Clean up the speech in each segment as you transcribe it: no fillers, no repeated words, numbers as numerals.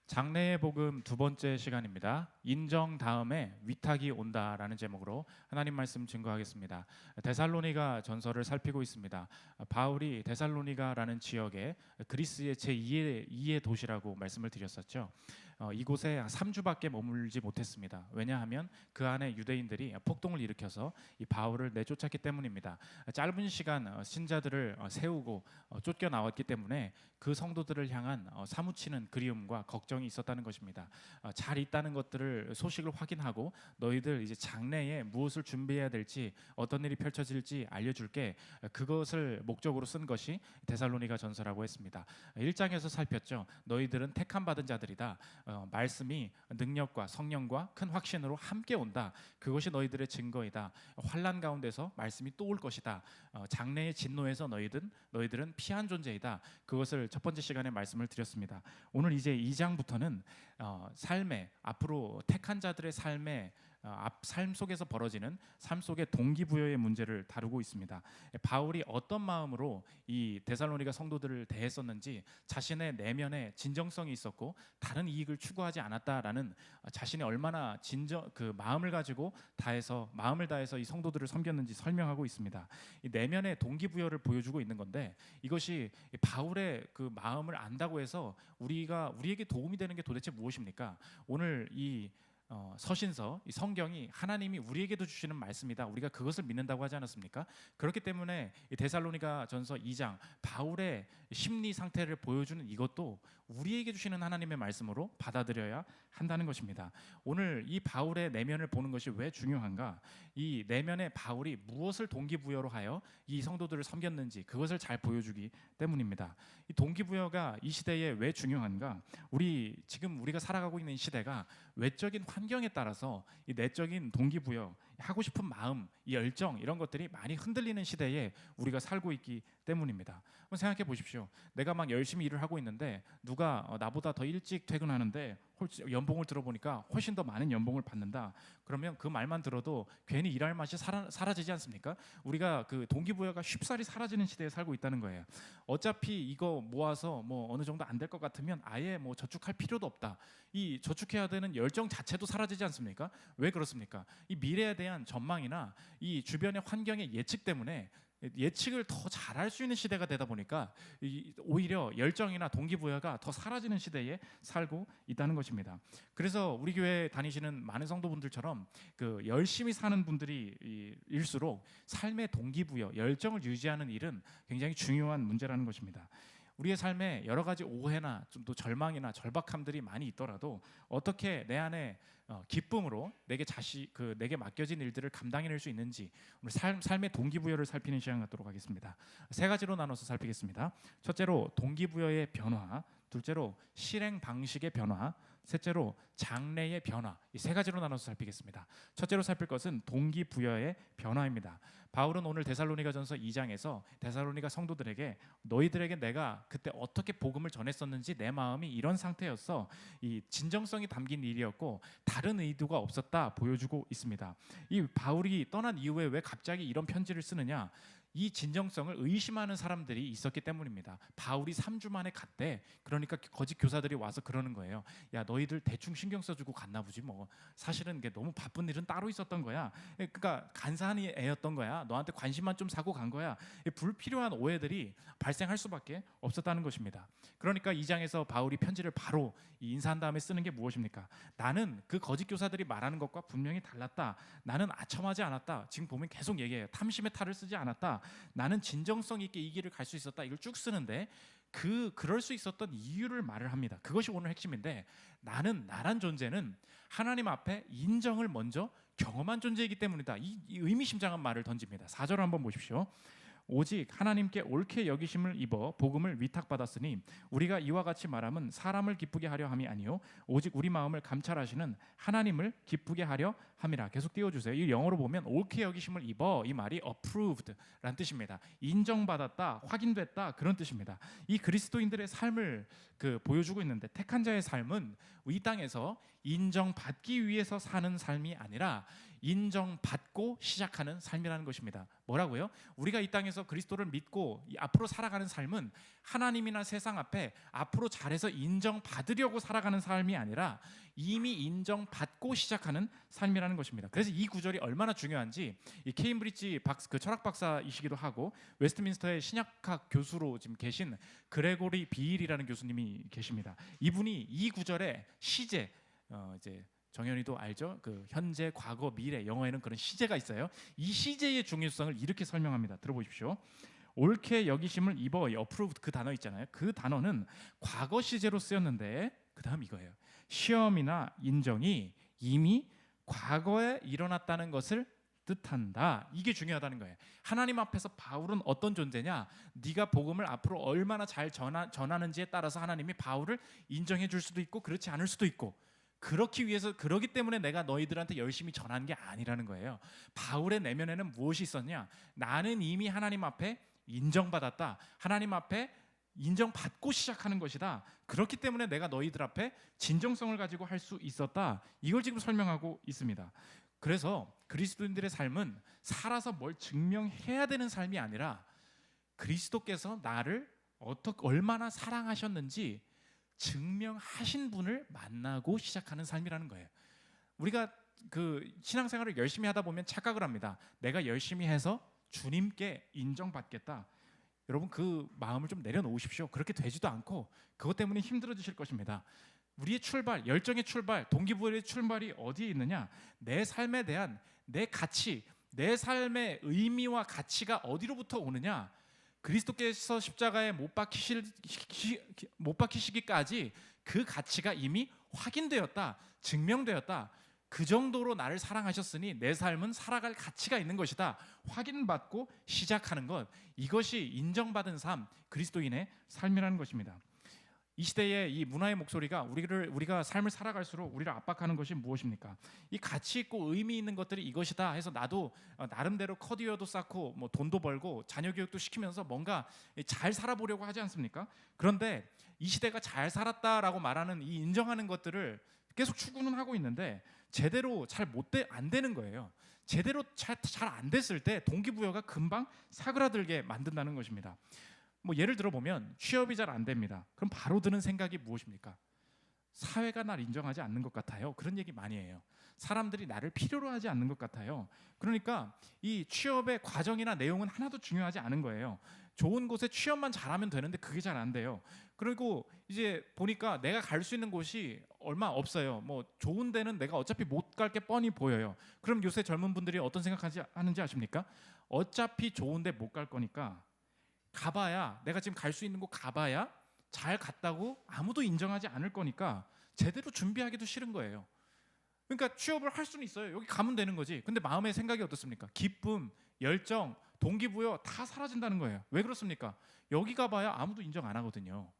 장래의 복음 두 번째 시간입니다. 인정 다음에 위탁이 온다라는 제목으로 하나님 말씀 증거하겠습니다. 데살로니가 전서를 살피고 있습니다. 바울이 데살로니가라는 지역에 그리스의 제2의 도시라고 말씀을 드렸었죠. 이곳에 3주밖에 머물지 못했습니다. 왜냐하면 그 안에 유대인들이 폭동을 일으켜서 이 바울을 내쫓았기 때문입니다. 짧은 시간 신자들을 세우고 쫓겨 나왔기 때문에 그 성도들을 향한 사무치는 그리움과 걱정이 있었다는 것입니다. 잘 있다는 것들을 소식을 확인하고 너희들 이제 장래에 무엇을 준비해야 될지 어떤 일이 펼쳐질지 알려줄게. 그것을 목적으로 쓴 것이 데살로니가 전서라고 했습니다. 1장에서 살폈죠. 너희들은 택함 받은 자들이다. 말씀이 능력과 성령과 큰 확신으로 함께 온다. 그것이 너희들의 증거이다. 환난 가운데서 말씀이 또 올 것이다. 장래의 진노에서 너희들은 피한 존재이다. 그것을 첫 번째 시간에 말씀을 드렸습니다. 오늘 이제 2장부터는 삶의 앞으로 택한 자들의 삶 속에서 벌어지는 삶 속의 동기부여의 문제를 다루고 있습니다. 바울이 어떤 마음으로 이 데살로니가 성도들을 대했었는지, 자신의 내면에 진정성이 있었고 다른 이익을 추구하지 않았다라는 자신이 얼마나 마음을 다해서 이 성도들을 섬겼는지 설명하고 있습니다. 이 내면의 동기부여를 보여주고 있는 건데, 이것이 바울의 그 마음을 안다고 해서 우리에게 도움이 되는 게 도대체 무엇입니까? 오늘 이 서신서, 이 성경이 하나님이 우리에게도 주시는 말씀이다. 우리가 그것을 믿는다고 하지 않았습니까? 그렇기 때문에 이 데살로니가 전서 2장 바울의 심리 상태를 보여주는 이것도 우리에게 주시는 하나님의 말씀으로 받아들여야 한다는 것입니다. 오늘 이 바울의 내면을 보는 것이 왜 중요한가? 이 내면의 바울이 무엇을 동기부여로 하여 이 성도들을 섬겼는지 그것을 잘 보여주기 때문입니다. 이 동기부여가 이 시대에 왜 중요한가? 우리가 살아가고 있는 이 시대가 외적인 환경에 따라서 이 내적인 동기부여, 하고 싶은 마음, 이 열정, 이런 것들이 많이 흔들리는 시대에 우리가 살고 있기 때문입니다. 한번 생각해 보십시오. 내가 막 열심히 일을 하고 있는데 누가 나보다 더 일찍 퇴근하는데 연봉을 들어보니까 훨씬 더 많은 연봉을 받는다. 그러면 그 말만 들어도 괜히 일할 맛이 사라지지 않습니까? 우리가 그 동기부여가 쉽사리 사라지는 시대에 살고 있다는 거예요. 어차피 이거 모아서 뭐 어느 정도 안 될 것 같으면 아예 뭐 저축할 필요도 없다. 이 저축해야 되는 열정 자체도 사라지지 않습니까? 왜 그렇습니까? 이 미래에 대한 전망이나 이 주변의 환경의 예측 때문에 예측을 더 잘할 수 있는 시대가 되다 보니까 오히려 열정이나 동기부여가 더 사라지는 시대에 살고 있다는 것입니다. 그래서 우리 교회 다니시는 많은 성도분들처럼 그 열심히 사는 분들이 일수록 삶의 동기부여, 열정을 유지하는 일은 굉장히 중요한 문제라는 것입니다. 우리의 삶에 여러 가지 오해나 좀 또 절망이나 절박함들이 많이 있더라도 어떻게 내 안에 기쁨으로 내게 맡겨진 일들을 감당해낼 수 있는지, 오늘 삶의 동기부여를 살피는 시간 갖도록 하겠습니다. 세 가지로 나눠서 살피겠습니다. 첫째로 동기부여의 변화, 둘째로 실행 방식의 변화, 셋째로 장래의 변화. 이 세 가지로 나눠서 살피겠습니다. 첫째로 살필 것은 동기부여의 변화입니다. 바울은 오늘 데살로니가전서 2장에서 데살로니가 성도들에게 너희들에게 내가 그때 어떻게 복음을 전했었는지 내 마음이 이런 상태였어. 이 진정성이 담긴 일이었고 다른 의도가 없었다 보여주고 있습니다. 이 바울이 떠난 이후에 왜 갑자기 이런 편지를 쓰느냐? 이 진정성을 의심하는 사람들이 있었기 때문입니다. 바울이 3주 만에 갔대. 그러니까 거짓 교사들이 와서 그러는 거예요. 야, 너희들 대충 신경 써주고 갔나 보지 뭐. 사실은 너무 바쁜 일은 따로 있었던 거야. 그러니까 간사한 애였던 거야. 너한테 관심만 좀 사고 간 거야. 불필요한 오해들이 발생할 수밖에 없었다는 것입니다. 그러니까 2장에서 바울이 편지를 바로 인사한 다음에 쓰는 게 무엇입니까? 나는 그 거짓 교사들이 말하는 것과 분명히 달랐다. 나는 아첨하지 않았다. 지금 보면 계속 얘기해요. 탐심의 탈을 쓰지 않았다. 나는 진정성 있게 이 길을 갈 수 있었다. 이걸 쭉 쓰는데 그럴 수 있었던 이유를 말을 합니다. 그것이 오늘 핵심인데, 나란 존재는 하나님 앞에 인정을 먼저 경험한 존재이기 때문이다. 이 의미심장한 말을 던집니다. 4절 한번 보십시오. 오직 하나님께 옳게 여기심을 입어 복음을 위탁받았으니 우리가 이와 같이 말함은 사람을 기쁘게 하려 함이 아니요 오직 우리 마음을 감찰하시는 하나님을 기쁘게 하려 함이라. 계속 띄워주세요. 이 영어로 보면 옳게 여기심을 입어, 이 말이 approved 라는 뜻입니다. 인정받았다, 확인됐다, 그런 뜻입니다. 이 그리스도인들의 삶을 보여주고 있는데, 택한 자의 삶은 이 땅에서 인정받기 위해서 사는 삶이 아니라 인정받고 시작하는 삶이라는 것입니다. 뭐라고요? 우리가 이 땅에서 그리스도를 믿고 앞으로 살아가는 삶은 하나님이나 세상 앞에 앞으로 잘해서 인정받으려고 살아가는 삶이 아니라 이미 인정받고 시작하는 삶이라는 것입니다. 그래서 이 구절이 얼마나 중요한지 이 케임브리지 그 철학 박사이시기도 하고 웨스트민스터의 신약학 교수로 지금 계신 그레고리 비일이라는 교수님이 계십니다. 이분이 이 구절의 시제, 이제 정현이도 알죠? 그 현재, 과거, 미래, 영어에는 그런 시제가 있어요. 이 시제의 중요성을 이렇게 설명합니다. 들어보십시오. 옳게 여기심을 입어, approved 그 단어 있잖아요. 그 단어는 과거 시제로 쓰였는데 그 다음 이거예요. 시험이나 인정이 이미 과거에 일어났다는 것을 뜻한다. 이게 중요하다는 거예요. 하나님 앞에서 바울은 어떤 존재냐? 네가 복음을 앞으로 얼마나 잘 전하는지에 따라서 하나님이 바울을 인정해 줄 수도 있고 그렇지 않을 수도 있고, 그러기 때문에 내가 너희들한테 열심히 전하는 게 아니라는 거예요. 바울의 내면에는 무엇이 있었냐? 나는 이미 하나님 앞에 인정받았다. 하나님 앞에 인정받고 시작하는 것이다. 그렇기 때문에 내가 너희들 앞에 진정성을 가지고 할 수 있었다. 이걸 지금 설명하고 있습니다. 그래서 그리스도인들의 삶은 살아서 뭘 증명해야 되는 삶이 아니라 그리스도께서 나를 얼마나 사랑하셨는지 증명하신 분을 만나고 시작하는 삶이라는 거예요. 우리가 그 신앙생활을 열심히 하다 보면 착각을 합니다. 내가 열심히 해서 주님께 인정받겠다. 여러분 그 마음을 좀 내려놓으십시오. 그렇게 되지도 않고 그것 때문에 힘들어지실 것입니다. 우리의 출발, 열정의 출발, 동기부여의 출발이 어디에 있느냐? 내 삶에 대한 내 가치, 내 삶의 의미와 가치가 어디로부터 오느냐? 그리스도께서 십자가에 못 박히시기까지 그 가치가 이미 확인되었다, 증명되었다. 그 정도로 나를 사랑하셨으니 내 삶은 살아갈 가치가 있는 것이다. 확인받고 시작하는 것, 이것이 인정받은 삶, 그리스도인의 삶이라는 것입니다. 이 시대의 이 문화의 목소리가 우리가 삶을 살아갈수록 우리를 압박하는 것이 무엇입니까? 이 가치 있고 의미 있는 것들이 이것이다 해서 나도 나름대로 커리어도 쌓고 뭐 돈도 벌고 자녀 교육도 시키면서 뭔가 잘 살아보려고 하지 않습니까? 그런데 이 시대가 잘 살았다라고 말하는 이 인정하는 것들을 계속 추구는 하고 있는데 제대로 안 되는 거예요. 제대로 잘 안 됐을 때 동기부여가 금방 사그라들게 만든다는 것입니다. 뭐 예를 들어 보면 취업이 잘 안 됩니다. 그럼 바로 드는 생각이 무엇입니까? 사회가 날 인정하지 않는 것 같아요. 그런 얘기 많이 해요. 사람들이 나를 필요로 하지 않는 것 같아요. 그러니까 이 취업의 과정이나 내용은 하나도 중요하지 않은 거예요. 좋은 곳에 취업만 잘하면 되는데 그게 잘 안 돼요. 그리고 이제 보니까 내가 갈 수 있는 곳이 얼마 없어요. 뭐 좋은 데는 내가 어차피 못 갈 게 뻔히 보여요. 그럼 요새 젊은 분들이 어떤 생각하는지 아십니까? 어차피 좋은 데 못 갈 거니까 가봐야, 내가 지금 갈 수 있는 곳 가봐야 잘 갔다고 아무도 인정하지 않을 거니까 제대로 준비하기도 싫은 거예요. 그러니까 취업을 할 수는 있어요. 여기 가면 되는 거지. 근데 마음의 생각이 어떻습니까? 기쁨, 열정, 동기부여 다 사라진다는 거예요. 왜 그렇습니까? 여기 가봐야 아무도 인정 안 하거든요.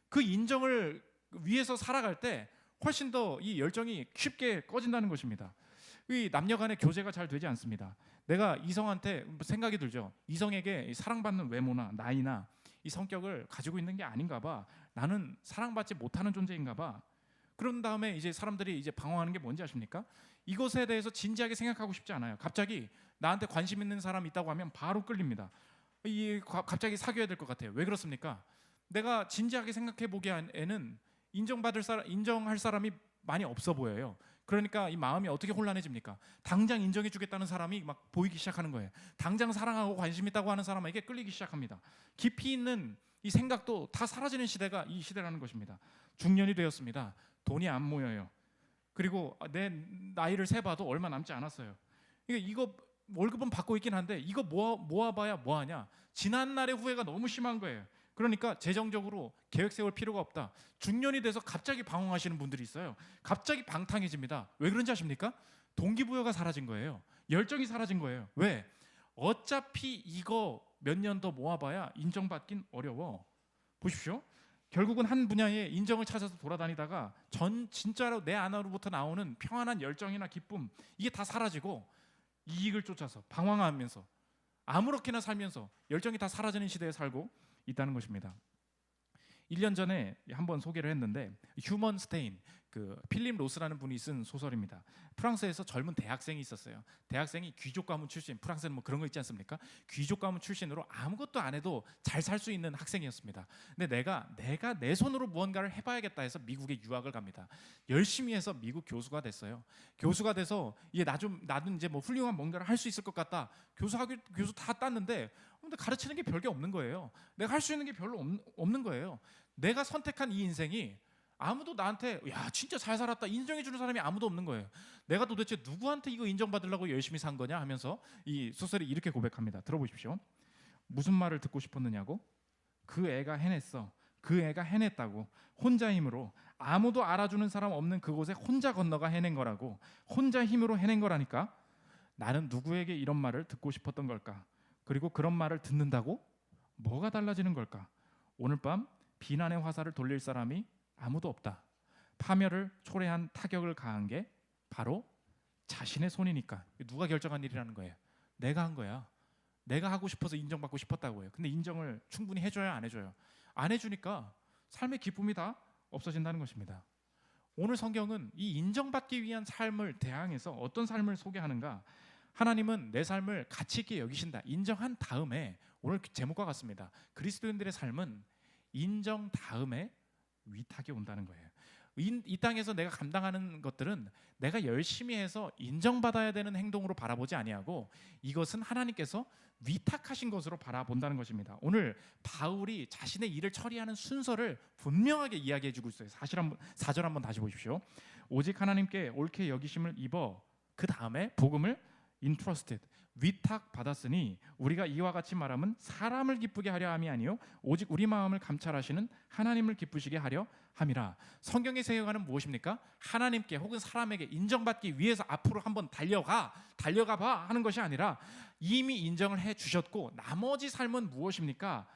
그 인정을 위해서 살아갈 때 훨씬 더 이 열정이 쉽게 꺼진다는 것입니다. 이 남녀 간의 교제가 잘 되지 않습니다. 내가 이성한테 생각이 들죠. 이성에게 사랑받는 외모나 나이나 이 성격을 가지고 있는 게 아닌가 봐. 나는 사랑받지 못하는 존재인가 봐. 그런 다음에 이제 사람들이 이제 방황하는 게 뭔지 아십니까? 이것에 대해서 진지하게 생각하고 싶지 않아요. 갑자기 나한테 관심 있는 사람이 있다고 하면 바로 끌립니다. 갑자기 사귀어야 될 것 같아요. 왜 그렇습니까? 내가 진지하게 생각해 보기에는 인정할 사람이 많이 없어 보여요. 그러니까 이 마음이 어떻게 혼란해집니까? 당장 인정해 주겠다는 사람이 막 보이기 시작하는 거예요. 당장 사랑하고 관심 있다고 하는 사람에게 끌리기 시작합니다. 깊이 있는 이 생각도 다 사라지는 시대가 이 시대라는 것입니다. 중년이 되었습니다. 돈이 안 모여요. 그리고 내 나이를 세봐도 얼마 남지 않았어요. 이거 월급은 받고 있긴 한데 이거 모아봐야 뭐하냐? 지난 날의 후회가 너무 심한 거예요. 그러니까 재정적으로 계획 세울 필요가 없다. 중년이 돼서 갑자기 방황하시는 분들이 있어요. 갑자기 방탕해집니다. 왜 그런지 아십니까? 동기부여가 사라진 거예요. 열정이 사라진 거예요. 왜? 어차피 이거 몇 년 더 모아봐야 인정받긴 어려워. 보십시오. 결국은 한 분야의 인정을 찾아서 돌아다니다가 진짜로 내 안으로부터 나오는 평안한 열정이나 기쁨, 이게 다 사라지고 이익을 쫓아서 방황하면서 아무렇게나 살면서 열정이 다 사라지는 시대에 살고 있다는 것입니다. 1년 전에 한번 소개를 했는데 휴먼 스테인, 그 필립 로스라는 분이 쓴 소설입니다. 프랑스에서 젊은 대학생이 있었어요. 대학생이 귀족 가문 출신, 프랑스는 뭐 그런 거 있지 않습니까? 귀족 가문 출신으로 아무것도 안 해도 잘 살 수 있는 학생이었습니다. 근데 내가 내 손으로 무언가를 해봐야겠다 해서 미국에 유학을 갑니다. 열심히 해서 미국 교수가 됐어요. 교수가 돼서 이제 나도 이제 뭐 훌륭한 뭔가를 할 수 있을 것 같다. 교수 다 땄는데 근데 가르치는 게 별게 없는 거예요. 내가 할 수 있는 게 별로 없는 거예요. 내가 선택한 이 인생이 아무도 나한테 야 진짜 잘 살았다 인정해주는 사람이 아무도 없는 거예요. 내가 도대체 누구한테 이거 인정받으려고 열심히 산 거냐 하면서 이 소설이 이렇게 고백합니다. 들어보십시오. 무슨 말을 듣고 싶었느냐고? 그 애가 해냈어. 그 애가 해냈다고. 혼자 힘으로 아무도 알아주는 사람 없는 그곳에 혼자 건너가 해낸 거라고. 혼자 힘으로 해낸 거라니까. 나는 누구에게 이런 말을 듣고 싶었던 걸까? 그리고 그런 말을 듣는다고 뭐가 달라지는 걸까? 오늘 밤 비난의 화살을 돌릴 사람이 아무도 없다. 파멸을 초래한 타격을 가한 게 바로 자신의 손이니까. 누가 결정한 일이라는 거예요? 내가 한 거야. 내가 하고 싶어서 인정받고 싶었다고 해요. 근데 인정을 충분히 해줘야 안 해줘요? 안 해주니까 삶의 기쁨이 다 없어진다는 것입니다. 오늘 성경은 이 인정받기 위한 삶을 대항해서 어떤 삶을 소개하는가? 하나님은 내 삶을 가치 있게 여기신다. 인정한 다음에 오늘 제목과 같습니다. 그리스도인들의 삶은 인정 다음에 위탁이 온다는 거예요. 이 땅에서 내가 감당하는 것들은 내가 열심히 해서 인정받아야 되는 행동으로 바라보지 아니하고 이것은 하나님께서 위탁하신 것으로 바라본다는 것입니다. 오늘 바울이 자신의 일을 처리하는 순서를 분명하게 이야기해 주고 있어요. 4절 한번 다시 보십시오. 오직 하나님께 옳게 여기심을 입어 그 다음에 복음을 entrusted 위탁 받았으니 우리가 이와 같이 말하면 사람을 기쁘게 하려 함이 아니요 오직 우리 마음을 감찰하시는 하나님을 기쁘시게 하려 함이라. 성경의 세계관은 무엇입니까? 하나님께 혹은 사람에게 인정받기 위해서 앞으로 한번 달려가 봐 하는 것이 아니라 이미 인정을 해 주셨고 나머지 삶은 무엇입니까?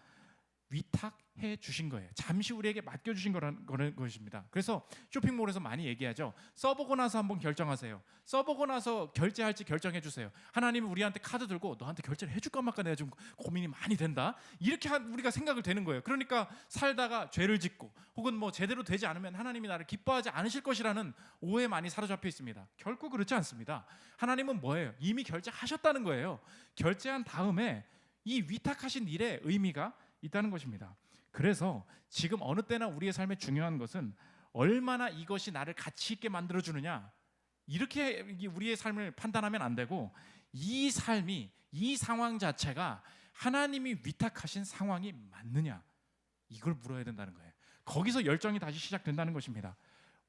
위탁해 주신 거예요. 잠시 우리에게 맡겨주신 거라는 것입니다. 그래서 쇼핑몰에서 많이 얘기하죠. 써보고 나서 한번 결정하세요. 써보고 나서 결제할지 결정해 주세요. 하나님이 우리한테 카드 들고 너한테 결제를 해줄까 말까 내가 좀 고민이 많이 된다. 이렇게 우리가 생각을 되는 거예요. 그러니까 살다가 죄를 짓고 혹은 뭐 제대로 되지 않으면 하나님이 나를 기뻐하지 않으실 것이라는 오해에 많이 사로잡혀 있습니다. 결코 그렇지 않습니다. 하나님은 뭐예요? 이미 결제하셨다는 거예요. 결제한 다음에 이 위탁하신 일의 의미가 있다는 것입니다. 그래서 지금 어느 때나 우리의 삶에 중요한 것은 얼마나 이것이 나를 가치 있게 만들어주느냐 이렇게 우리의 삶을 판단하면 안 되고 이 삶이 이 상황 자체가 하나님이 위탁하신 상황이 맞느냐 이걸 물어야 된다는 거예요. 거기서 열정이 다시 시작된다는 것입니다.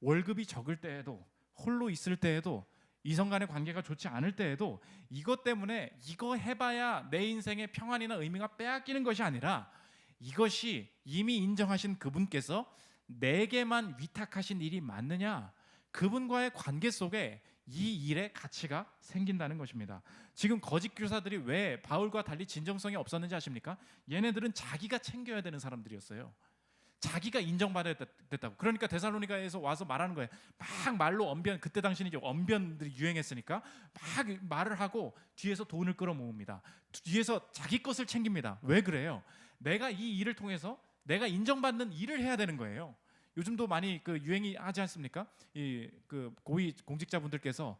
월급이 적을 때에도 홀로 있을 때에도 이성 간의 관계가 좋지 않을 때에도 이것 때문에 이거 해봐야 내 인생의 평안이나 의미가 빼앗기는 것이 아니라 이것이 이미 인정하신 그분께서 내게만 위탁하신 일이 맞느냐 그분과의 관계 속에 이 일의 가치가 생긴다는 것입니다. 지금 거짓 교사들이 왜 바울과 달리 진정성이 없었는지 아십니까? 얘네들은 자기가 챙겨야 되는 사람들이었어요. 자기가 인정받아야 됐다고. 그러니까 데살로니가에서 와서 말하는 거예요. 막 말로 언변, 그때 당시는 이제 언변들이 유행했으니까 막 말을 하고 뒤에서 돈을 끌어모읍니다. 뒤에서 자기 것을 챙깁니다. 왜 그래요? 내가 이 일을 통해서 내가 인정받는 일을 해야 되는 거예요. 요즘도 많이 그 유행이 하지 않습니까? 이 그 고위 공직자분들께서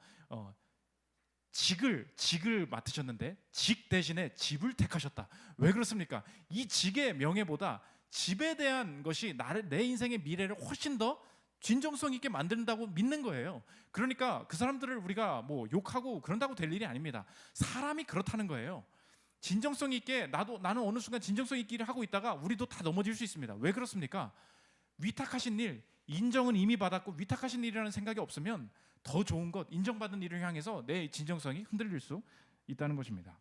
직을 맡으셨는데 직 대신에 집을 택하셨다. 왜 그렇습니까? 이 직의 명예보다 집에 대한 것이 내 인생의 미래를 훨씬 더 진정성 있게 만든다고 믿는 거예요. 그러니까 그 사람들을 우리가 뭐 욕하고 그런다고 될 일이 아닙니다. 사람이 그렇다는 거예요. 진정성 있게 나는 어느 순간 진정성 있게 일을 하고 있다가 우리도 다 넘어질 수 있습니다. 왜 그렇습니까? 위탁하신 일, 인정은 이미 받았고 위탁하신 일이라는 생각이 없으면 더 좋은 것, 인정받은 일을 향해서 내 진정성이 흔들릴 수 있다는 것입니다.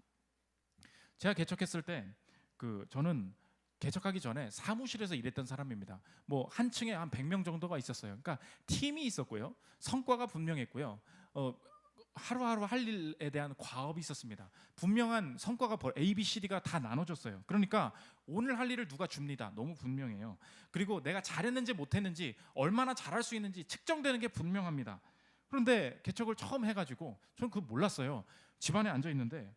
제가 개척했을 때 저는 개척하기 전에 사무실에서 일했던 사람입니다. 뭐 한 층에 한 100명 정도가 있었어요. 그러니까 팀이 있었고요. 성과가 분명했고요. 하루하루 할 일에 대한 과업이 있었습니다. 분명한 성과가 A, B, C, D가 다 나눠졌어요. 그러니까 오늘 할 일을 누가 줍니다. 너무 분명해요. 그리고 내가 잘했는지 못했는지 얼마나 잘할 수 있는지 측정되는 게 분명합니다. 그런데 개척을 처음 해가지고 저는 그거 몰랐어요. 집안에 앉아 있는데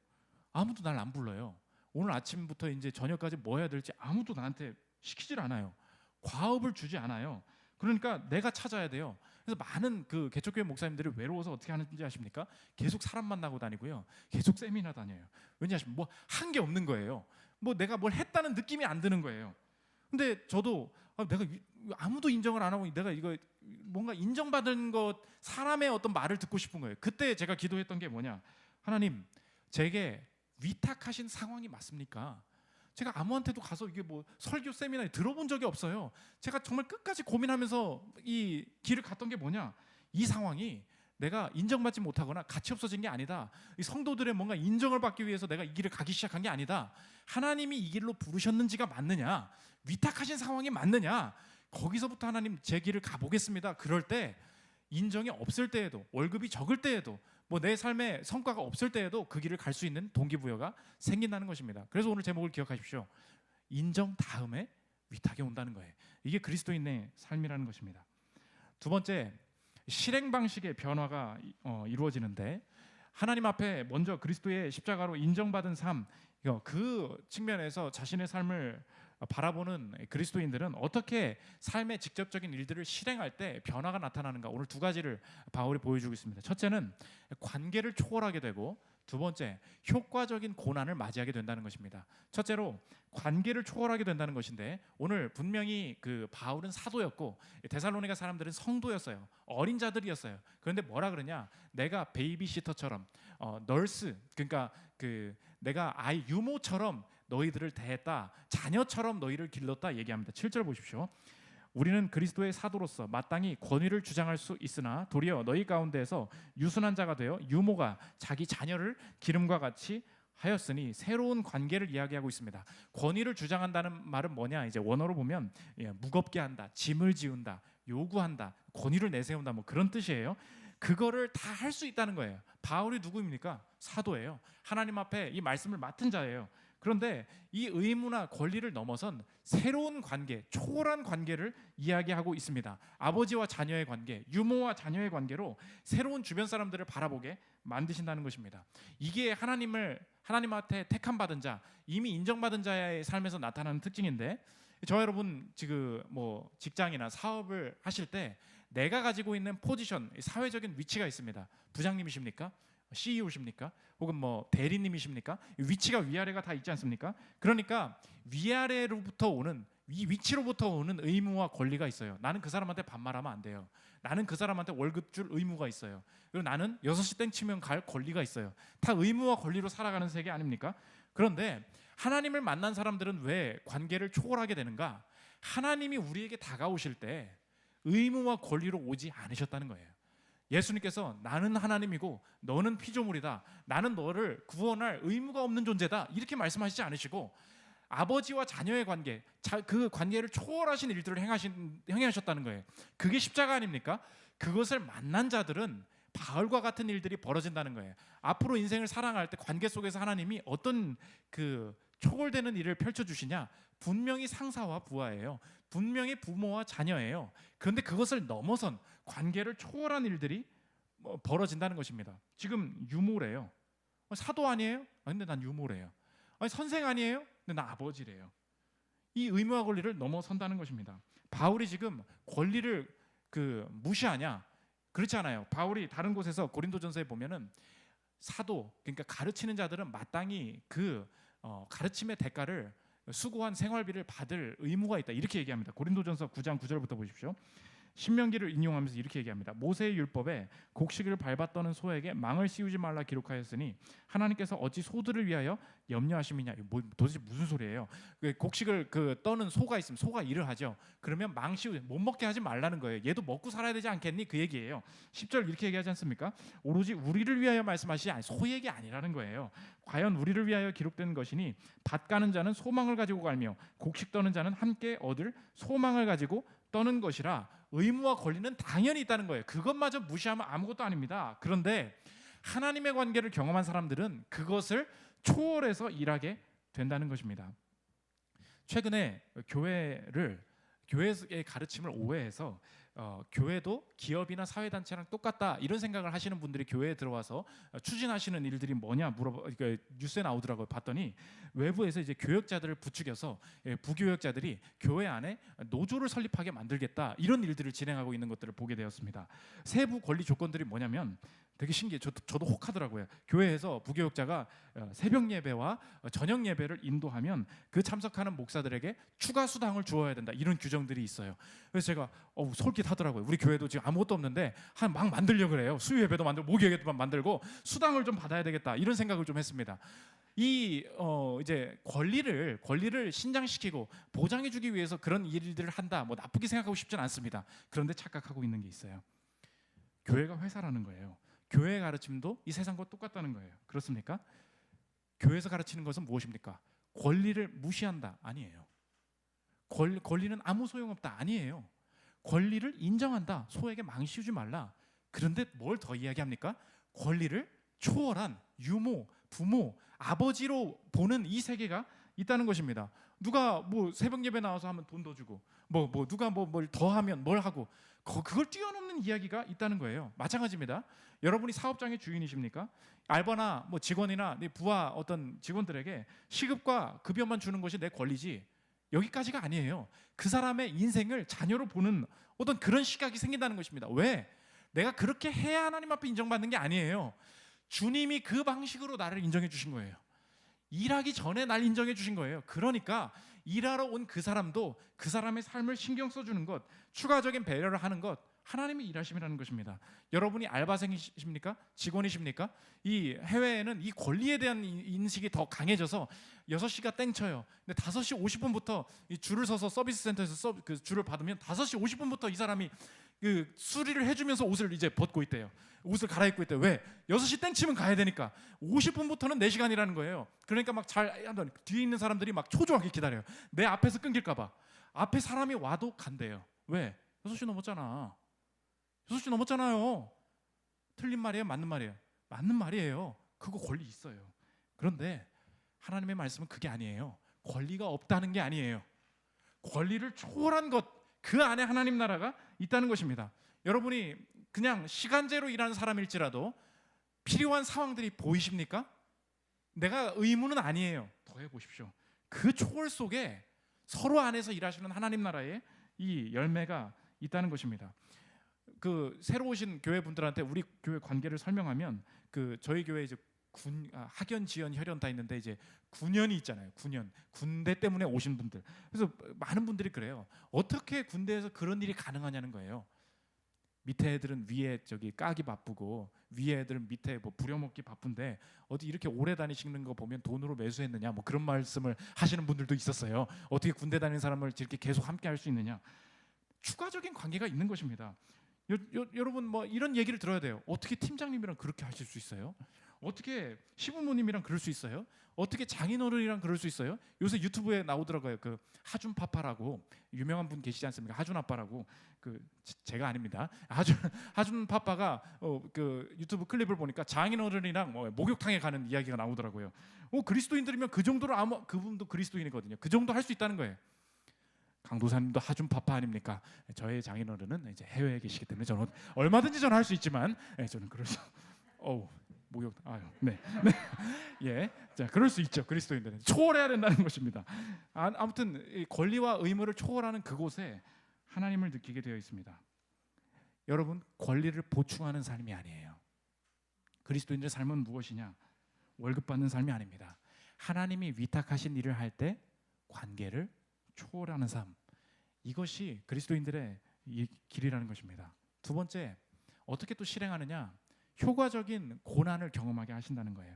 아무도 날 안 불러요. 오늘 아침부터 이제 저녁까지 뭐 해야 될지 아무도 나한테 시키질 않아요. 과업을 주지 않아요. 그러니까 내가 찾아야 돼요. 그래서 많은 그 개척교회 목사님들이 외로워서 어떻게 하는지 아십니까? 계속 사람 만나고 다니고요, 계속 세미나 다녀요. 왜냐하면 뭐 한 게 없는 거예요. 뭐 내가 뭘 했다는 느낌이 안 드는 거예요. 근데 저도 내가 아무도 인정을 안 하고 내가 이거 뭔가 인정받은 것, 사람의 어떤 말을 듣고 싶은 거예요. 그때 제가 기도했던 게 뭐냐, 하나님, 제게 위탁하신 상황이 맞습니까? 제가 아무한테도 가서 이게 뭐 설교 세미나에 들어본 적이 없어요. 제가 정말 끝까지 고민하면서 이 길을 갔던 게 뭐냐, 이 상황이 내가 인정받지 못하거나 가치 없어진 게 아니다. 이 성도들의 뭔가 인정을 받기 위해서 내가 이 길을 가기 시작한 게 아니다. 하나님이 이 길로 부르셨는지가 맞느냐, 위탁하신 상황이 맞느냐, 거기서부터 하나님 제 길을 가보겠습니다. 그럴 때 인정이 없을 때에도, 월급이 적을 때에도, 뭐 내 삶의 성과가 없을 때에도 그 길을 갈 수 있는 동기부여가 생긴다는 것입니다. 그래서 오늘 제목을 기억하십시오. 인정 다음에 위탁이 온다는 거예요. 이게 그리스도인의 삶이라는 것입니다. 두 번째, 실행 방식의 변화가 이루어지는데, 하나님 앞에 먼저 그리스도의 십자가로 인정받은 삶, 그 측면에서 자신의 삶을 바라보는 그리스도인들은 어떻게 삶의 직접적인 일들을 실행할 때 변화가 나타나는가, 오늘 두 가지를 바울이 보여주고 있습니다. 첫째는 관계를 초월하게 되고, 두 번째, 효과적인 고난을 맞이하게 된다는 것입니다. 첫째로 관계를 초월하게 된다는 것인데, 오늘 분명히 그 바울은 사도였고 데살로니가 사람들은 성도였어요. 어린 자들이었어요. 그런데 뭐라 그러냐, 내가 베이비시터처럼 널스, 그러니까 그 내가 아이 유모처럼 너희들을 대했다, 자녀처럼 너희를 길렀다 얘기합니다. 7절 보십시오. 우리는 그리스도의 사도로서 마땅히 권위를 주장할 수 있으나 도리어 너희 가운데에서 유순한 자가 되어 유모가 자기 자녀를 기름과 같이 하였으니, 새로운 관계를 이야기하고 있습니다. 권위를 주장한다는 말은 뭐냐, 이제 원어로 보면 무겁게 한다, 짐을 지운다, 요구한다, 권위를 내세운다, 뭐 그런 뜻이에요. 그거를 다 할 수 있다는 거예요. 바울이 누구입니까? 사도예요. 하나님 앞에 이 말씀을 맡은 자예요. 그런데 이 의무나 권리를 넘어선 새로운 관계, 초월한 관계를 이야기하고 있습니다. 아버지와 자녀의 관계, 유모와 자녀의 관계로 새로운 주변 사람들을 바라보게 만드신다는 것입니다. 이게 하나님 앞에 택함 받은 자, 이미 인정받은 자의 삶에서 나타나는 특징인데, 저 여러분 지금 뭐 직장이나 사업을 하실 때 내가 가지고 있는 포지션, 사회적인 위치가 있습니다. 부장님이십니까? CEO십니까? 혹은 뭐 대리님이십니까? 위치가 위아래가 다 있지 않습니까? 그러니까 위아래로부터 오는, 이 위치로부터 오는 의무와 권리가 있어요. 나는 그 사람한테 반말하면 안 돼요. 나는 그 사람한테 월급 줄 의무가 있어요. 그리고 나는 6시 땡 치면 갈 권리가 있어요. 다 의무와 권리로 살아가는 세계 아닙니까? 그런데 하나님을 만난 사람들은 왜 관계를 초월하게 되는가? 하나님이 우리에게 다가오실 때 의무와 권리로 오지 않으셨다는 거예요. 예수님께서 나는 하나님이고 너는 피조물이다, 나는 너를 구원할 의무가 없는 존재다, 이렇게 말씀하시지 않으시고 아버지와 자녀의 관계, 그 관계를 초월하신 일들을 행하셨다는 거예요. 그게 십자가 아닙니까? 그것을 만난 자들은 바울과 같은 일들이 벌어진다는 거예요. 앞으로 인생을 살아갈 때 관계 속에서 하나님이 어떤 그 초월되는 일을 펼쳐주시냐, 분명히 상사와 부하예요. 분명히 부모와 자녀예요. 그런데 그것을 넘어선 관계를 초월한 일들이 벌어진다는 것입니다. 지금 유모래요. 사도 아니에요? 근데 난 유모래요. 선생 아니에요? 근데 난 아버지래요. 이 의무와 권리를 넘어선다는 것입니다. 바울이 지금 권리를 무시하냐? 그렇지 않아요. 바울이 다른 곳에서 고린도전서에 보면은 사도, 그러니까 가르치는 자들은 마땅히 그 가르침의 대가를, 수고한 생활비를 받을 의무가 있다, 이렇게 얘기합니다. 고린도전서 9장 9절부터 보십시오. 신명기를 인용하면서 이렇게 얘기합니다. 모세의 율법에 곡식을 밟았더는 소에게 망을 씌우지 말라 기록하였으니 하나님께서 어찌 소들을 위하여 염려하심이냐. 도대체 무슨 소리예요? 곡식을 떠는 소가 있으면 소가 일을 하죠. 그러면 망 씌우지, 못 먹게 하지 말라는 거예요. 얘도 먹고 살아야 되지 않겠니? 그 얘기예요. 10절 이렇게 얘기하지 않습니까? 오로지 우리를 위하여 말씀하시지 소 얘기 아니라는 거예요. 과연 우리를 위하여 기록된 것이니 밭 가는 자는 소망을 가지고 갈며 곡식 떠는 자는 함께 얻을 소망을 가지고 떠는 것이라. 의무와 권리는 당연히 있다는 거예요. 그것마저 무시하면 아무것도 아닙니다. 그런데 하나님의 관계를 경험한 사람들은 그것을 초월해서 일하게 된다는 것입니다. 최근에 교회의 가르침을 오해해서 교회도 기업이나 사회단체랑 똑같다 이런 생각을 하시는 분들이 교회에 들어와서 추진하시는 일들이 뭐냐 그러니까 뉴스에 나오더라고요. 봤더니 외부에서 이제 교역자들을 부추겨서 부교역자들이 교회 안에 노조를 설립하게 만들겠다 이런 일들을 진행하고 있는 것들을 보게 되었습니다. 세부 권리 조건들이 뭐냐면 되게 신기해. 저도 혹하더라고요. 교회에서 부교역자가 새벽 예배와 저녁 예배를 인도하면 그 참석하는 목사들에게 추가 수당을 주어야 된다. 이런 규정들이 있어요. 그래서 제가 솔깃하더라고요. 우리 교회도 지금 아무것도 없는데 막 만들려고 그래요. 수요 예배도 만들고 목요 예배도 만들고 수당을 좀 받아야 되겠다. 이런 생각을 좀 했습니다. 이제 권리를 신장시키고 보장해주기 위해서 그런 일들을 한다. 뭐 나쁘게 생각하고 싶진 않습니다. 그런데 착각하고 있는 게 있어요. 교회가 회사라는 거예요. 교회의 가르침도 이 세상과 똑같다는 거예요. 그렇습니까? 교회에서 가르치는 것은 무엇입니까? 권리를 무시한다 아니에요. 권리는 아무 소용없다 아니에요. 권리를 인정한다. 소에게 망치우지 말라. 그런데 뭘 더 이야기합니까? 권리를 초월한 유모, 부모, 아버지로 보는 이 세계가 있다는 것입니다. 누가 뭐 새벽 예배 나와서 하면 돈 더 주고 누가 뭘 더 하면 뭘 하고 그걸 뛰어넘는 이야기가 있다는 거예요. 마찬가지입니다. 여러분이 사업장의 주인이십니까? 알바나 뭐 직원이나 네 부하 어떤 직원들에게 시급과 급여만 주는 것이 내 권리지 여기까지가 아니에요. 그 사람의 인생을 자녀로 보는 어떤 그런 시각이 생긴다는 것입니다. 왜? 내가 그렇게 해야 하나님 앞에 인정받는 게 아니에요. 주님이 그 방식으로 나를 인정해 주신 거예요. 일하기 전에 날 인정해 주신 거예요. 그러니까 일하러 온 그 사람도 그 사람의 삶을 신경 써주는 것, 추가적인 배려를 하는 것, 하나님의 일하심이라는 것입니다. 여러분이 알바생이십니까? 직원이십니까? 이 해외에는 이 권리에 대한 인식이 더 강해져서 6시가 땡쳐요. 근데 5시 50분부터 이 줄을 서서 서비스 센터에서 그 줄을 받으면 5시 50분부터 이 사람이 그 수리를 해주면서 옷을 이제 벗고 있대요. 옷을 갈아입고 있대요. 왜? 6시 땡치면 가야 되니까. 50분부터는 4시간이라는 거예요. 그러니까 막 뒤에 있는 사람들이 막 초조하게 기다려요. 내 앞에서 끊길까 봐. 앞에 사람이 와도 간대요. 왜? 6시 넘었잖아. 6시 넘었잖아요. 틀린 말이에요? 맞는 말이에요? 맞는 말이에요. 그거 권리 있어요. 그런데 하나님의 말씀은 그게 아니에요. 권리가 없다는 게 아니에요. 권리를 초월한 것, 그 안에 하나님 나라가 있다는 것입니다. 여러분이 그냥 시간제로 일하는 사람일지라도 필요한 상황들이 보이십니까? 내가 의무는 아니에요. 더 해보십시오. 그 초월 속에 서로 안에서 일하시는 하나님 나라의 이 열매가 있다는 것입니다. 그 새로 오신 교회 분들한테 우리 교회 관계를 설명하면 그 저희 교회 이제 학연, 지연, 혈연 다 있는데 이제 군연이 있잖아요. 군대 때문에 오신 분들. 그래서 많은 분들이 그래요. 어떻게 군대에서 그런 일이 가능하냐는 거예요. 밑에 애들은 위에 저기 까기 바쁘고 위에 애들은 밑에 뭐 부려먹기 바쁜데 어디 이렇게 오래 다니시는 거 보면 돈으로 매수했느냐 뭐 그런 말씀을 하시는 분들도 있었어요. 어떻게 군대 다니는 사람을 이렇게 계속 함께 할 수 있느냐. 추가적인 관계가 있는 것입니다. 여러분 뭐 이런 얘기를 들어야 돼요. 어떻게 팀장님이랑 그렇게 하실 수 있어요? 어떻게 시부모님이랑 그럴 수 있어요? 어떻게 장인어른이랑 그럴 수 있어요? 요새 유튜브에 나오더라고요. 그 하준 파파라고 유명한 분 계시지 않습니까? 하준 아빠라고 그 제가 아닙니다. 하준 파파가 그 유튜브 클립을 보니까 장인어른이랑 뭐 목욕탕에 가는 이야기가 나오더라고요. 그리스도인들이면 그 정도로 그분도 그리스도인이거든요. 그 정도 할 수 있다는 거예요. 강도사님도 하준 파파 아닙니까? 저의 장인어른은 이제 해외에 계시기 때문에 저는 얼마든지 저는 할 수 있지만 저는 그래서 목욕 네. 예, 자 그럴 수 있죠. 그리스도인들은 초월해야 된다는 것입니다. 아무튼 이 권리와 의무를 초월하는 그곳에 하나님을 느끼게 되어 있습니다. 여러분 권리를 보충하는 삶이 아니에요. 그리스도인들의 삶은 무엇이냐? 월급 받는 삶이 아닙니다. 하나님이 위탁하신 일을 할 때 관계를 초월하는 삶. 이것이 그리스도인들의 길이라는 것입니다. 두 번째, 어떻게 또 실행하느냐? 효과적인 고난을 경험하게 하신다는 거예요.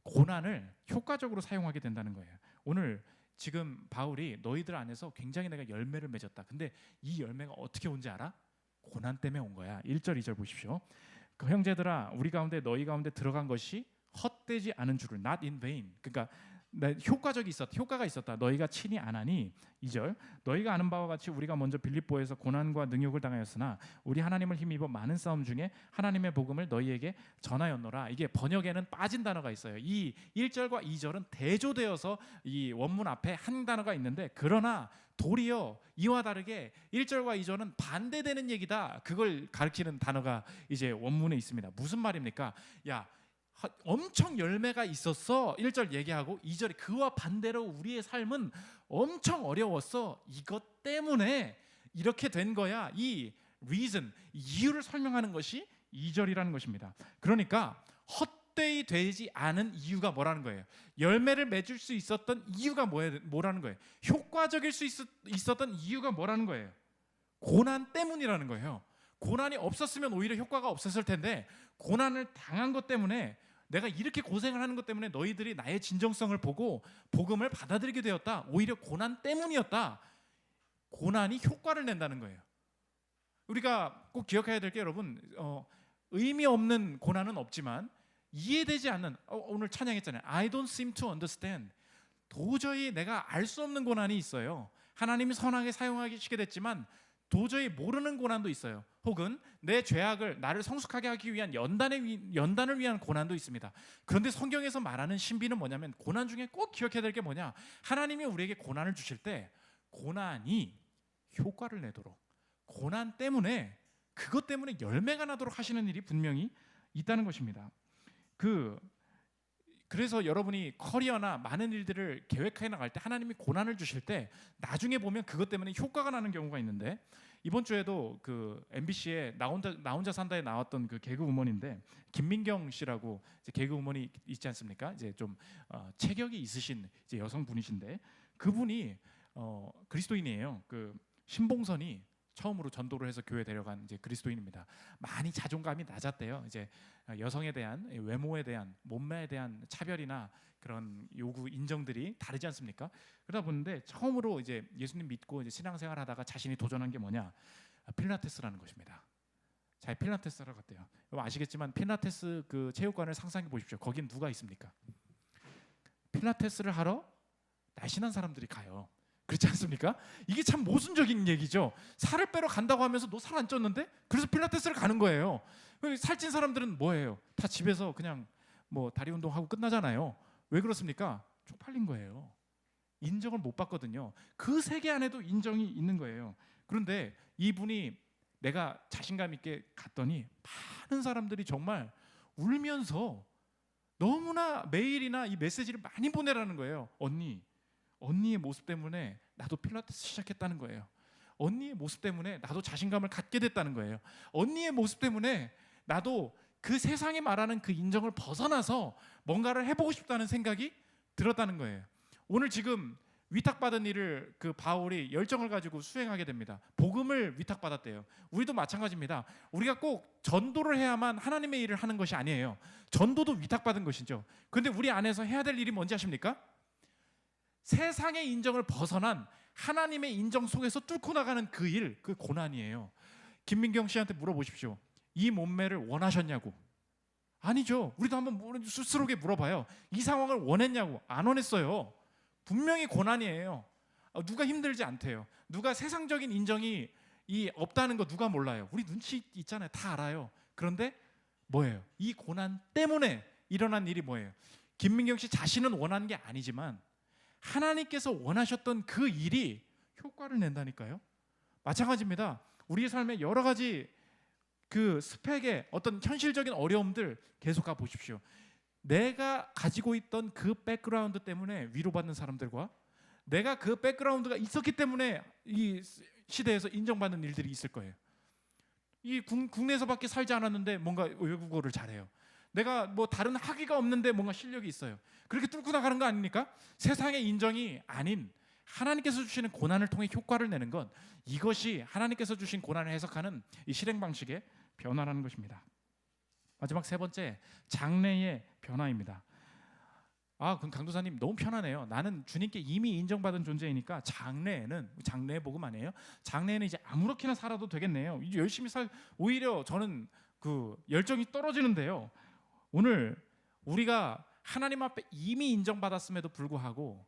고난을 효과적으로 사용하게 된다는 거예요. 오늘 지금 바울이 너희들 안에서 굉장히 내가 열매를 맺었다. 근데 이 열매가 어떻게 온지 알아? 고난 때문에 온 거야. 1절 2절 보십시오. 그 형제들아 우리 가운데 너희 가운데 들어간 것이 헛되지 않은 줄을 not in vain. 그러니까 효과가 있었다. 너희가 친히 안 하니 2절 너희가 아는 바와 같이 우리가 먼저 빌립보에서 고난과 능욕을 당하였으나 우리 하나님을 힘입어 많은 싸움 중에 하나님의 복음을 너희에게 전하였노라. 이게 번역에는 빠진 단어가 있어요. 이 1절과 2절은 대조되어서 이 원문 앞에 한 단어가 있는데 그러나 도리어 이와 다르게 1절과 2절은 반대되는 얘기다. 그걸 가리키는 단어가 이제 원문에 있습니다. 무슨 말입니까? 야 엄청 열매가 있었어 1절 얘기하고 2절에 그와 반대로 우리의 삶은 엄청 어려웠어 이것 때문에 이렇게 된 거야. 이 reason, 이유를 설명하는 것이 2절이라는 것입니다. 그러니까 헛되이 되지 않은 이유가 뭐라는 거예요. 열매를 맺을 수 있었던 이유가 뭐라는 거예요. 효과적일 수 있었던 이유가 뭐라는 거예요. 고난 때문이라는 거예요. 고난이 없었으면 오히려 효과가 없었을 텐데 고난을 당한 것 때문에 내가 이렇게 고생을 하는 것 때문에 너희들이 나의 진정성을 보고 복음을 받아들이게 되었다. 오히려 고난 때문이었다. 고난이 효과를 낸다는 거예요. 우리가 꼭 기억해야 될 게 여러분 의미 없는 고난은 없지만 이해되지 않는 오늘 찬양했잖아요. I don't seem to understand. 도저히 내가 알 수 없는 고난이 있어요. 하나님이 선하게 사용하시게 됐지만 도저히 모르는 고난도 있어요. 혹은 내 죄악을 나를 성숙하게 하기 위한 연단을 위한 고난도 있습니다. 그런데 성경에서 말하는 신비는 뭐냐면 고난 중에 꼭 기억해야 될 게 뭐냐. 하나님이 우리에게 고난을 주실 때 고난이 효과를 내도록 고난 때문에 그것 때문에 열매가 나도록 하시는 일이 분명히 있다는 것입니다. 그래서 여러분이 커리어나 많은 일들을 계획해 나갈 때 하나님이 고난을 주실 때 나중에 보면 그것 때문에 효과가 나는 경우가 있는데 이번 주에도 그 MBC에 나 혼자 산다에 나왔던 그 개그우먼인데 김민경 씨라고 이제 개그우먼이 있지 않습니까? 이제 좀 체격이 있으신 이제 여성분이신데 그분이 그리스도인이에요. 그 신봉선이 처음으로 전도를 해서 교회 데려간 이제 그리스도인입니다. 많이 자존감이 낮았대요. 이제 여성에 대한 외모에 대한 몸매에 대한 차별이나 그런 요구 인정들이 다르지 않습니까? 그러다 보는데 처음으로 이제 예수님 믿고 이제 신앙생활하다가 자신이 도전한 게 뭐냐? 필라테스라는 것입니다. 자, 필라테스를 갔대요. 아시겠지만 필라테스 그 체육관을 상상해 보십시오. 거긴 누가 있습니까? 필라테스를 하러 날씬한 사람들이 가요. 그렇지 않습니까? 이게 참 모순적인 얘기죠. 살을 빼러 간다고 하면서 너 살 안 쪘는데? 그래서 필라테스를 가는 거예요. 살찐 사람들은 뭐예요? 다 집에서 그냥 뭐 다리 운동하고 끝나잖아요. 왜 그렇습니까? 쪽팔린 거예요. 인정을 못 받거든요. 그 세계 안에도 인정이 있는 거예요. 그런데 이분이 내가 자신감 있게 갔더니 많은 사람들이 정말 울면서 너무나 메일이나 이 메시지를 많이 보내라는 거예요. 언니의 모습 때문에 나도 필라테스 시작했다는 거예요. 언니의 모습 때문에 나도 자신감을 갖게 됐다는 거예요. 언니의 모습 때문에 나도 그 세상이 말하는 그 인정을 벗어나서 뭔가를 해보고 싶다는 생각이 들었다는 거예요. 오늘 지금 위탁받은 일을 그 바울이 열정을 가지고 수행하게 됩니다. 복음을 위탁받았대요. 우리도 마찬가지입니다. 우리가 꼭 전도를 해야만 하나님의 일을 하는 것이 아니에요. 전도도 위탁받은 것이죠. 그런데 우리 안에서 해야 될 일이 뭔지 아십니까? 세상의 인정을 벗어난 하나님의 인정 속에서 뚫고 나가는 그 일, 그 고난이에요. 김민경 씨한테 물어보십시오. 이 몸매를 원하셨냐고. 아니죠. 우리도 한번 스스로에게 물어봐요. 이 상황을 원했냐고. 안 원했어요. 분명히 고난이에요. 누가 힘들지 않대요. 누가 세상적인 인정이 없다는 거 누가 몰라요. 우리 눈치 있잖아요. 다 알아요. 그런데 뭐예요? 이 고난 때문에 일어난 일이 뭐예요? 김민경 씨 자신은 원하는 게 아니지만 하나님께서 원하셨던 그 일이 효과를 낸다니까요. 마찬가지입니다. 우리의 삶에 여러 가지 그 스펙의 어떤 현실적인 어려움들 계속 가보십시오. 내가 가지고 있던 그 백그라운드 때문에 위로받는 사람들과 내가 그 백그라운드가 있었기 때문에 이 시대에서 인정받는 일들이 있을 거예요. 이 국내에서밖에 살지 않았는데 뭔가 외국어를 잘해요. 내가 뭐 다른 학위가 없는데 뭔가 실력이 있어요. 그렇게 뚫고 나가는 거 아닙니까? 세상의 인정이 아닌 하나님께서 주시는 고난을 통해 효과를 내는 것, 이것이 하나님께서 주신 고난을 해석하는 이 실행 방식의 변화라는 것입니다. 마지막 세 번째, 장래의 변화입니다. 그럼 강도사님 너무 편하네요. 나는 주님께 이미 인정받은 존재이니까 장래의 복음 아니에요? 장래에는 이제 아무렇게나 살아도 되겠네요. 이제 열심히 오히려 저는 그 열정이 떨어지는데요. 오늘 우리가 하나님 앞에 이미 인정받았음에도 불구하고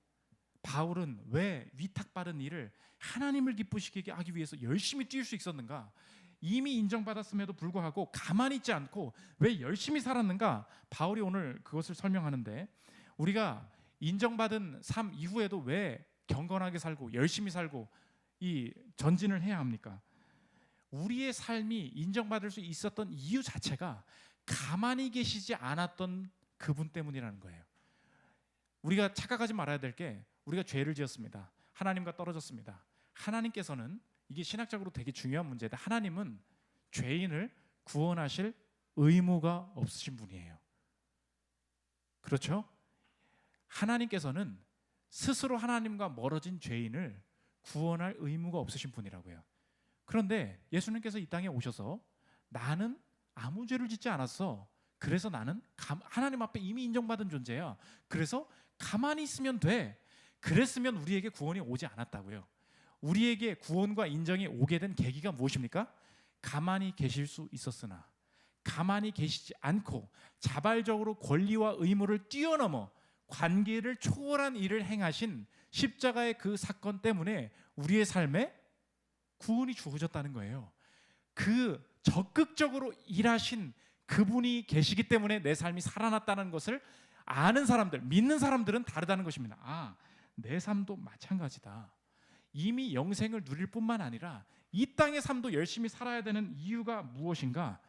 바울은 왜 위탁받은 일을 하나님을 기쁘시게 하기 위해서 열심히 뛸 수 있었는가? 이미 인정받았음에도 불구하고 가만히 있지 않고 왜 열심히 살았는가? 바울이 오늘 그것을 설명하는데, 우리가 인정받은 삶 이후에도 왜 경건하게 살고 열심히 살고 이 전진을 해야 합니까? 우리의 삶이 인정받을 수 있었던 이유 자체가 가만히 계시지 않았던 그분 때문이라는 거예요. 우리가 착각하지 말아야 될 게, 우리가 죄를 지었습니다. 하나님과 떨어졌습니다. 하나님께서는, 이게 신학적으로 되게 중요한 문제인데, 하나님은 죄인을 구원하실 의무가 없으신 분이에요. 그렇죠? 하나님께서는 스스로 하나님과 멀어진 죄인을 구원할 의무가 없으신 분이라고요. 그런데 예수님께서 이 땅에 오셔서 나는 아무 죄를 짓지 않았어. 그래서 나는 하나님 앞에 이미 인정받은 존재야. 그래서 가만히 있으면 돼. 그랬으면 우리에게 구원이 오지 않았다고요. 우리에게 구원과 인정이 오게 된 계기가 무엇입니까? 가만히 계실 수 있었으나 가만히 계시지 않고 자발적으로 권리와 의무를 뛰어넘어 관계를 초월한 일을 행하신 십자가의 그 사건 때문에 우리의 삶에 구원이 주어졌다는 거예요. 그 적극적으로 일하신 그분이 계시기 때문에 내 삶이 살아났다는 것을 아는 사람들, 믿는 사람들은 다르다는 것입니다. 아, 내 삶도 마찬가지다. 이미 영생을 누릴 뿐만 아니라 이 땅의 삶도 열심히 살아야 되는 이유가 무엇인가?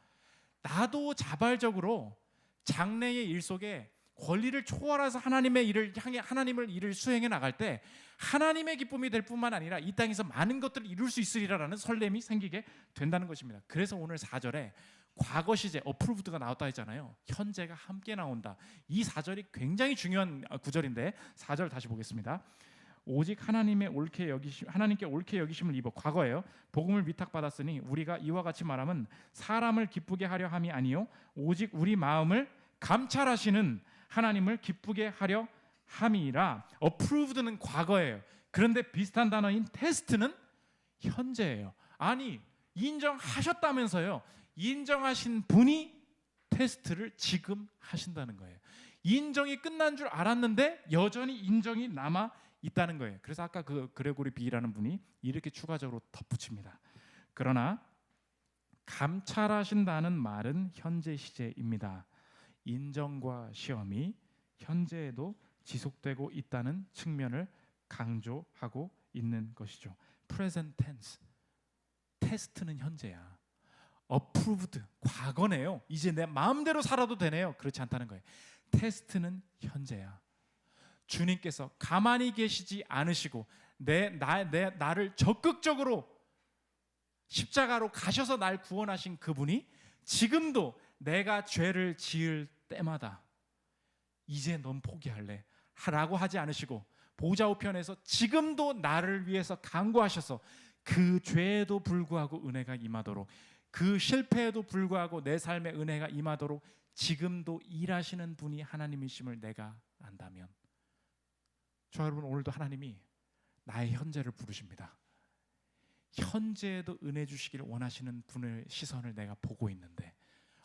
나도 자발적으로 장래의 일 속에 권리를 초월해서 하나님의 일을 향해 하나님을 일을 수행해 나갈 때 하나님의 기쁨이 될 뿐만 아니라 이 땅에서 많은 것들을 이룰 수 있으리라라는 설렘이 생기게 된다는 것입니다. 그래서 오늘 4절에 과거 시제 어프루브드가 나왔다 했잖아요. 현재가 함께 나온다. 이 4절이 굉장히 중요한 구절인데 4절 다시 보겠습니다. 오직 하나님께 옳게 여기심을 입어, 과거예요. 복음을 위탁받았으니 우리가 이와 같이 말하면 사람을 기쁘게 하려 함이 아니요 오직 우리 마음을 감찰하시는 하나님을 기쁘게 하려 함이라. 어프루브드는 과거예요. 그런데 비슷한 단어인 테스트는 현재예요. 아니, 인정하셨다면서요. 인정하신 분이 테스트를 지금 하신다는 거예요. 인정이 끝난 줄 알았는데 여전히 인정이 남아 있다는 거예요. 그래서 아까 그 그레고리 비라는 분이 이렇게 추가적으로 덧붙입니다. 그러나 감찰하신다는 말은 현재 시제입니다. 인정과 시험이 현재에도 지속되고 있다는 측면을 강조하고 있는 것이죠. Present tense. 테스트는 현재야. Approved, 과거네요. 이제 내 마음대로 살아도 되네요. 그렇지 않다는 거예요. 테스트는 현재야. 주님께서 가만히 계시지 않으시고 나를 적극적으로 십자가로 가셔서 날 구원하신 그분이 지금도 내가 죄를 지을 때마다 이제 넌 포기할래 라고 하지 않으시고 보좌 우편에서 지금도 나를 위해서 간구하셔서 그 죄에도 불구하고 은혜가 임하도록, 그 실패에도 불구하고 내 삶에 은혜가 임하도록 지금도 일하시는 분이 하나님이심을 내가 안다면, 저 여러분, 오늘도 하나님이 나의 현재를 부르십니다. 현재에도 은혜 주시기를 원하시는 분의 시선을 내가 보고 있는데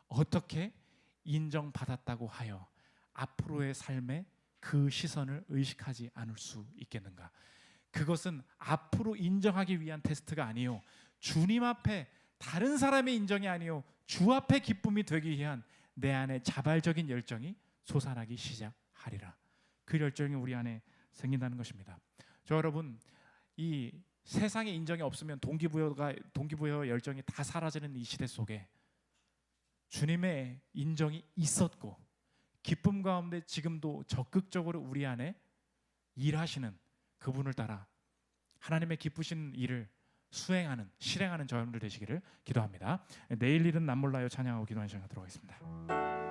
어떻게 인정받았다고 하여 앞으로의 삶에 그 시선을 의식하지 않을 수 있겠는가? 그것은 앞으로 인정하기 위한 테스트가 아니요, 주님 앞에 다른 사람의 인정이 아니요 주 앞에 기쁨이 되기 위한 내 안에 자발적인 열정이 솟아나기 시작하리라. 그 열정이 우리 안에 생긴다는 것입니다. 저 여러분, 이 세상의 인정이 없으면 동기부여 열정이 다 사라지는 이 시대 속에 주님의 인정이 있었고 기쁨 가운데 지금도 적극적으로 우리 안에 일하시는 그분을 따라 하나님의 기쁘신 일을 실행하는 저 여러분들 되시기를 기도합니다. 내일 일은 남 몰라요 찬양하고 기도하는 시간 갖도록 하겠습니다.